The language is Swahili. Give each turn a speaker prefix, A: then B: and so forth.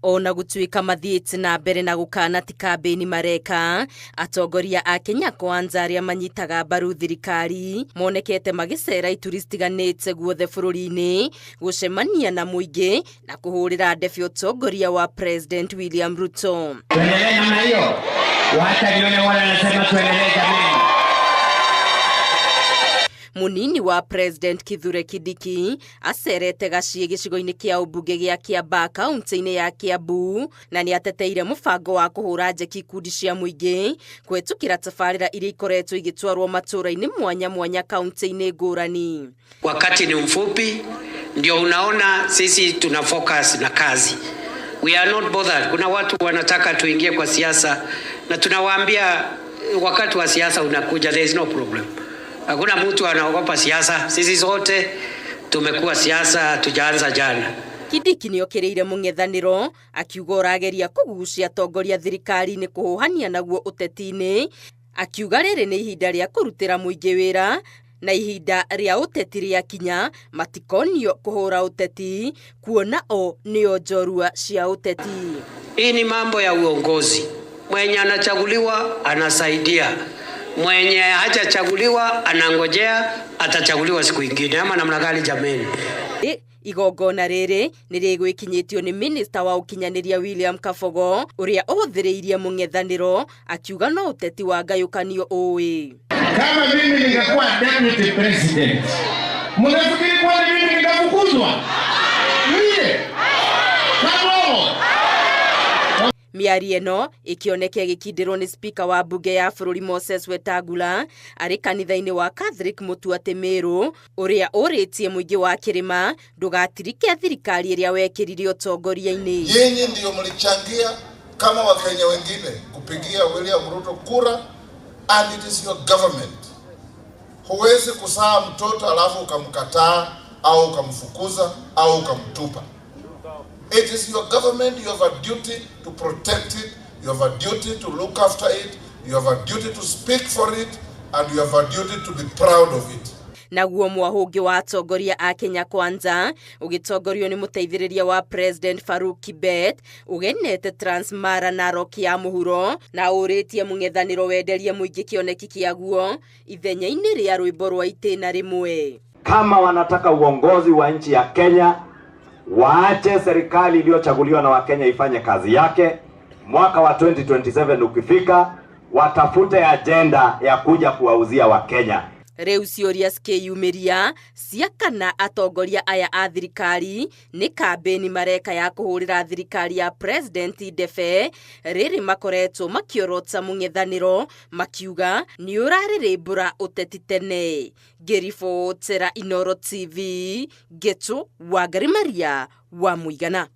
A: Ona gutuika mathiĩte na mbere na gukana ti kambeni mareka, atongoria a Kenya Kwanza aria manyitaga mbaru thirikari monekete magicera ituri citiganĩte guothe bũrũri-inĩ gucemania na mũingĩ na kuhũrĩra ndefe ũtongoria wa President William Ruto.
B: Tuendelee namna hiyo. Wacha nione wale wanasema tuendelee jamani.
A: Munini wa President Kithure Kindiki acerete Gaciĩ gĩcigo-inĩ kĩa ũmbunge gĩa Kiambaa kaunti-inĩ ya Kiambu na nĩ ateteire mũbango wa kũhũra njeki ikundi cia mũingĩ kũhetũkĩra tabarĩra iria ikoretwo igĩtwarwo matũũra-inĩ mwanya mwanya kaunti-inĩ ngũrani.
C: Wakati ni mfupi, ndio unaona sisi tuna focus na kazi. We are not bothered. Kuna watu wanataka tuingie kwa siasa na tunawaambia wakati wa siasa unakuja, there is no problem. Hakuna mtu anaogopa siasa. Sisi zote tumekuwa siasa, tujaanza jana.
A: Kindiki nĩokĩrĩire mũng'ethanĩro akiuga ũrageria kũgucia atongoria thirikari-inĩ kũhũhania naguo ũteti-inĩ, akiuga rĩrĩ nĩ ihinda rĩa kũrutĩra mũingĩ wĩra na ihinda rĩa ũteti rĩakinya matikonio kũhũra ũteti kuona o nĩo njorua cia ũteti.
C: Hii ni mambo ya uongozi. Mwenye anachaguliwa anasaidia, mwenye hajachaguliwa anangojea atachaguliwa siku ingine, ama namna gani jameni?
A: Igongona rĩrĩ nĩ rĩgwĩkinyĩtio nĩ Minister wa ũkinyanĩria William Kabogo ũrĩa ũhũthĩrĩirie mũng'ethanĩro akiuga no ũteti wa ngayũkanio ũĩ.
B: Kama mimi ningekuwa deputy president, mnafikiri kwa mimi ningefukuzwa? Mie?
A: Miario ĩno ĩkĩoneka gĩkindĩrwo nĩ speaker wa bunge ya bũrũri Moses Wetangula arĩ kanitha-inĩ wa Catholic Mũtuate Meru ũrĩa ũrĩtie mũingĩ wa Kĩrĩma ndũgatirike thirikari ĩrĩa wekĩrire ũtongoria-inĩ.
D: Yenye ndio mlichangia kama Wakenya wengine kupigia William Ruto kura, and it is your government. Huwezi kusaa mtoto alafu ukamkataa au ukamfukuza au ukamtupa. It is your government. You have a duty to protect it. You have a duty to look after it. You have a duty to speak for it. And you have a duty to be proud of it.
A: Naguo mwahũngi wa atongoria a Kenya Kwanza ũgĩtongorio nĩ mũteithĩrĩria wa President Faruk Kibet ũgenete Transmara na Narok ya mũhuro na ũrĩtie mũng'ethanĩro wenderie mũingĩ kĩoneki kĩaguo ithenya-inĩ rĩa rwĩmbo rwa itĩna rĩmwe.
E: Kama wanataka uongozi wa nchi ya Kenya, waache serikali iliyochaguliwa na Wakenya ifanye kazi yake. Mwaka wa 2027 ukifika, watafute agenda ya kuja kuwauzia Wakenya.
A: Rĩu ciũria cikĩyumĩria cia kana atongoria aya a thirikari nĩ kambeni mareka ya kũhũrĩra thirikari ya President ndefe rĩrĩ makoretwo makiorota mũng'ethanĩro makiuga nĩ ũrarĩrĩmbũra ũteti tene. Ngĩribotera Inooro TV, Getu Wangari Maria wa Mũigana.